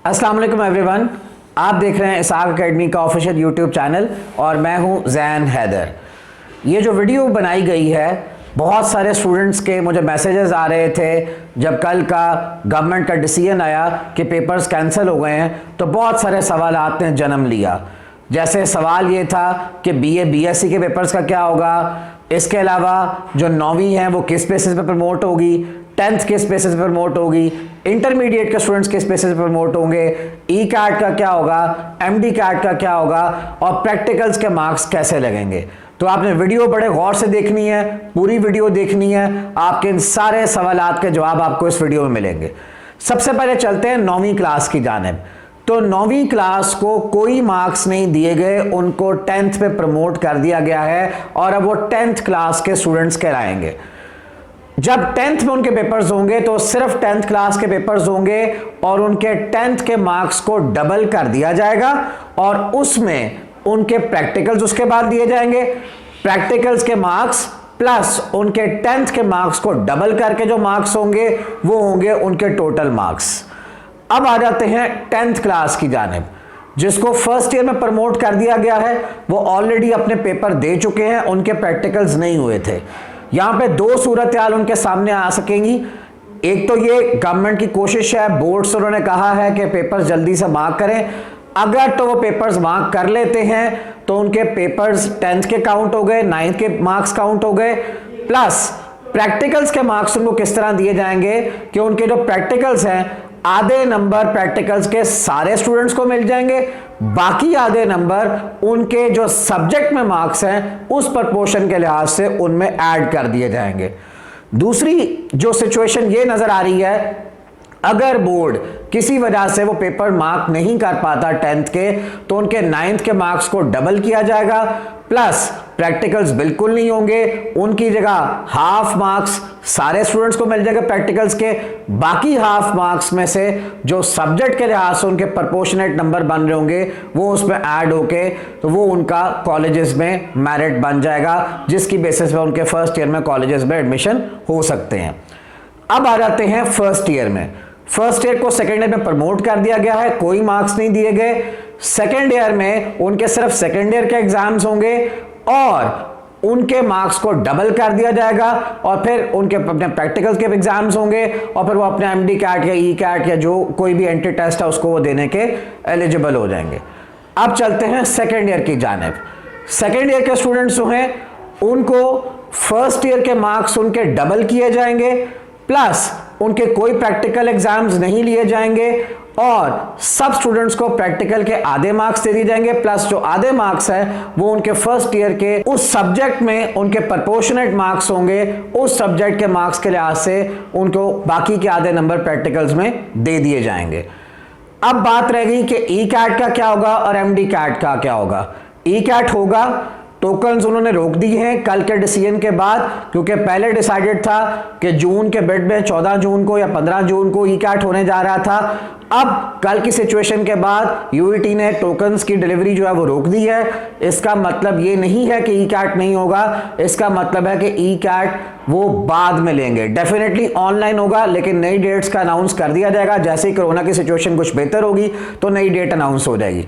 अस्सलाम वालेकुम एवरीवन, आप देख रहे हैं इसाक अकेडमी का ऑफिशियल यूट्यूब चैनल और मैं हूं ज़ैन हैदर। ये जो वीडियो बनाई गई है, बहुत सारे स्टूडेंट्स के मुझे मैसेजेस आ रहे थे जब कल का गवर्नमेंट का डिसीजन आया कि पेपर्स कैंसिल हो गए हैं, तो बहुत सारे सवालात ने जन्म लिया। जैसे सवाल ये था कि बीए बीएससी के पेपर्स का क्या होगा, इसके अलावा जो 9वीं है वो किस बेसिस पे प्रमोट होगी, 10th किस बेसिस पे प्रमोट होगी, इंटरमीडिएट के स्टूडेंट्स किस बेसिस पे प्रमोट होंगे, ई कैट का क्या होगा, एमडी कैट का क्या होगा और प्रैक्टिकल्स के मार्क्स कैसे लगेंगे। तो आपने वीडियो बड़े गौर से देखनी है, पूरी वीडियो देखनी है, आपके इन सारे सवालात के जवाब आपको इस वीडियो में मिलेंगे। सबसे पहले चलते हैं 9वीं क्लास की जानिब। तो 9वीं क्लास को कोई मार्क्स नहीं दिए गए, उनको 10th पे प्रमोट कर दिया गया है और अब वो 10th क्लास के स्टूडेंट्स कहलाएंगे। जब 10th में उनके पेपर्स होंगे तो सिर्फ 10th क्लास के पेपर्स होंगे और उनके 10th के मार्क्स को डबल कर दिया जाएगा और उसमें उनके प्रैक्टिकल्स उसके बाद दिए जाएंगे। प्रैक्टिकल्स के मार्क्स प्लस उनके 10th के मार्क्स को डबल करके जो मार्क्स होंगे वो होंगे उनके टोटल मार्क्स। अब आ जाते हैं 10th क्लास की जानिब। जिसको फर्स्ट ईयर में प्रमोट कर दिया गया है वो ऑलरेडी अपने पेपर दे चुके हैं, उनके प्रैक्टिकल्स नहीं हुए थे। यहां पे दो सूरत हाल उनके सामने आ सकेंगी। एक तो ये गवर्नमेंट की कोशिश है, बोर्ड से उन्होंने कहा है कि पेपर्स जल्दी से मार्क करें। अगर तो वो पेपर्स मार्क कर लेते हैं तो उनके पेपर्स 10th के काउंट हो गए, 9th के मार्क्स काउंट हो गए, प्लस प्रैक्टिकल्स के मार्क्स उनको किस तरह दिए जाएंगे कि उनके जो प्रैक्टिकल्स हैं आधे नंबर प्रैक्टिकल्स के सारे स्टूडेंट्स को मिल जाएंगे, बाकी आधे नंबर उनके जो सब्जेक्ट में मार्क्स हैं उस प्रपोर्शन के लिहाज से उनमें ऐड कर दिए जाएंगे। दूसरी जो सिचुएशन ये नजर आ रही है, अगर बोर्ड किसी वजह से वो पेपर मार्क नहीं कर पाता 10th के तो उनके 9th के मार्क्स को डबल किया जाएगा, प्लस प्रैक्टिकल्स बिल्कुल नहीं होंगे, उनकी जगह हाफ मार्क्स सारे स्टूडेंट्स को मिल जाएगा प्रैक्टिकल्स के, बाकी हाफ मार्क्स में से जो सब्जेक्ट के लिहाज से उनके प्रोपोर्शनेट नंबर बन रहे होंगे वो उसमें ऐड होके तो वो उनका कॉलेजेस में मेरिट बन जाएगा, जिसकी बेसिस पे उनके फर्स्ट ईयर में कॉलेजेस में एडमिशन हो सकते हैं। अब आ जाते हैं फर्स्ट ईयर में। फर्स्ट ईयर को सेकेंड ईयर में प्रमोट कर दिया गया है, कोई मार्क्स नहीं दिए गए। सेकेंड ईयर में उनके सिर्फ सेकेंड ईयर के एग्जाम्स होंगे और उनके मार्क्स को डबल कर दिया जाएगा और फिर उनके अपने प्रैक्टिकल्स के एग्जाम्स होंगे और फिर वो अपने एमडी कैट या ई कैट या जो कोई भी एंट्री टेस्ट है उसको वो देने के एलिजिबल हो जाएंगे। अब चलते हैं सेकेंड ईयर की जानिब। सेकेंड ईयर के स्टूडेंट्स जो हैं उनको फर्स्ट ईयर के मार्क्स उनके डबल किए जाएंगे, प्लस उनके कोई प्रैक्टिकल एग्जाम्स नहीं लिए जाएंगे और सब स्टूडेंट्स को प्रैक्टिकल के आधे मार्क्स दे दिए जाएंगे, प्लस जो आधे मार्क्स है वो उनके फर्स्ट ईयर के उस सब्जेक्ट में उनके प्रोपोर्शनेट मार्क्स होंगे, उस सब्जेक्ट के मार्क्स के लिहाज से उनको बाकी के आधे नंबर प्रैक्टिकल्स में दे दिए जाएंगे। अब बात रह गई कि ई कैट का क्या होगा और एमडी कैट का क्या होगा। ई कैट होगा, टोकन्स उन्होंने रोक दी हैं कल के डिसीजन के बाद, क्योंकि पहले डिसाइडेड था कि जून के बिड में 14 जून को या 15 जून को ई कैट होने जा रहा था। अब कल की सिचुएशन के बाद यूईटी ने टोकन्स की डिलीवरी जो है वो रोक दी है। इसका मतलब ये नहीं है कि ई कैट नहीं होगा, इसका मतलब है कि ई कैट वो बाद में लेंगे। डेफिनेटली ऑनलाइन होगा लेकिन नई डेट्स का अनाउंस कर दिया जाएगा। जैसे ही कोरोना की सिचुएशन कुछ बेहतर होगी तो नई डेट अनाउंस हो जाएगी।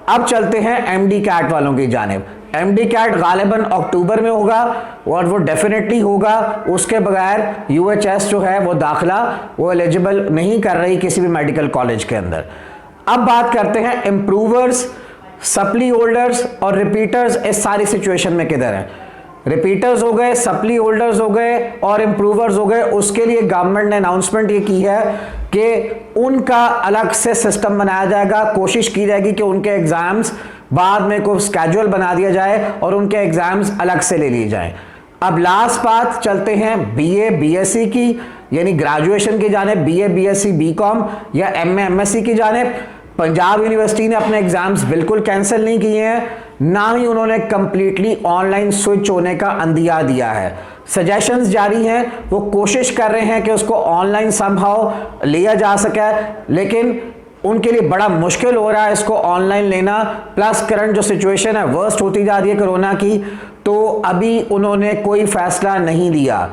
अब चलते हैं एमडी कैट वालों की जानिब। एमडी कैट गालिबन अक्टूबर में होगा और वो डेफिनेटली होगा, उसके बगैर यूएचएस जो है वो दाखिला वो एलिजिबल नहीं कर रही किसी भी मेडिकल कॉलेज के अंदर। अब बात करते हैं इम्प्रूवर्स, सप्ली होल्डर्स और रिपीटर्स इस सारी सिचुएशन में किधर हैं। रिपीटर्स हो गए, सप्ली होल्डर्स हो गए और इम्प्रूवर्स हो गए। उसके लिए गवर्नमेंट ने अनाउंसमेंट ये की है कि उनका अलग से सिस्टम बनाया जाएगा, कोशिश की जाएगी कि उनके एग्जाम्स बाद में कोई स्केड्यूल बना दिया जाए और उनके एग्जाम्स अलग से ले लिए जाएं। अब लास्ट बात चलते हैं बीए बीएससी की, यानी ग्रेजुएशन की जानिब, बीए बीएससी बीकॉम या एमए एमएससी की जानिब। पंजाब यूनिवर्सिटी ने अपने एग्जाम्स बिल्कुल कैंसिल नहीं किए हैं, ना ही उन्होंने कंप्लीटली ऑनलाइन स्विच होने का अंदिया दिया है। सजेशंस जारी हैं, वो कोशिश कर रहे हैं कि उसको ऑनलाइन समहाउ लिया जा सके, लेकिन उनके लिए बड़ा मुश्किल हो रहा है इसको ऑनलाइन लेना। प्लस करंट जो सिचुएशन है वर्स्ट होती जा रही है कोरोना की, तो अभी उन्होंने कोई फैसला नहीं लिया।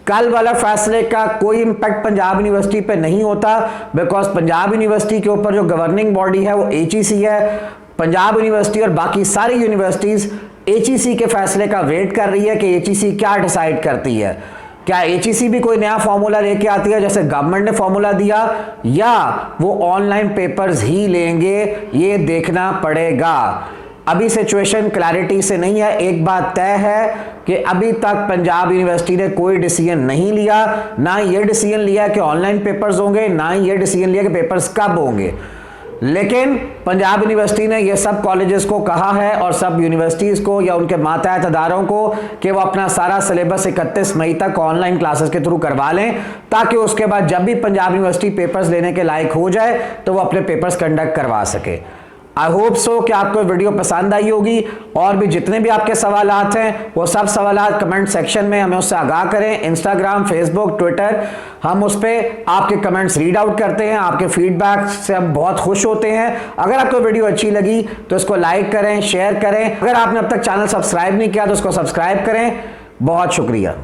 कल वाला फैसले का कोई इंपैक्ट पंजाब यूनिवर्सिटी पे नहीं होता, बिकॉज पंजाब यूनिवर्सिटी के ऊपर जो गवर्निंग बॉडी है वो HEC है। पंजाब यूनिवर्सिटी और बाकी सारी यूनिवर्सिटीज HEC के फैसले का वेट कर रही है कि HEC क्या डिसाइड करती है। क्या HEC भी कोई नया फॉर्मूला लेके आती है जैसे गवर्नमेंट ने फॉर्मूला दिया, या वो ऑनलाइन पेपर्स ही लेंगे, ये देखना पड़ेगा। अभी सिचुएशन क्लैरिटी से नहीं है। एक बात तय है कि अभी तक पंजाब यूनिवर्सिटी ने कोई डिसीजन नहीं लिया, ना ये डिसीजन लिया कि ऑनलाइन पेपर्स होंगे, ना ये डिसीजन लिया कि पेपर्स कब होंगे। लेकिन पंजाब यूनिवर्सिटी ने ये सब कॉलेजेस को कहा है और सब यूनिवर्सिटीज़ को या उनके मातहत अदारों को कि वो अपना सारा सिलेबस 31 मई तक ऑनलाइन क्लासेस के थ्रू करवा लें, ताकि उसके बाद जब भी पंजाब यूनिवर्सिटी पेपर्स लेने के लायक हो जाए तो वो अपने पेपर्स कंडक्ट करवा सके। आई होप सो कि आपको वीडियो पसंद आई होगी, और भी जितने भी आपके सवालात हैं वो सब सवालात कमेंट सेक्शन में हमें उससे आगाह करें। इंस्टाग्राम, फेसबुक, ट्विटर, हम उस पर आपके कमेंट्स रीड आउट करते हैं, आपके फीडबैक से हम बहुत खुश होते हैं। अगर आपको वीडियो अच्छी लगी तो इसको लाइक करें, शेयर करें। अगर आपने अब तक चैनल सब्सक्राइब नहीं किया तो उसको सब्सक्राइब करें। बहुत शुक्रिया।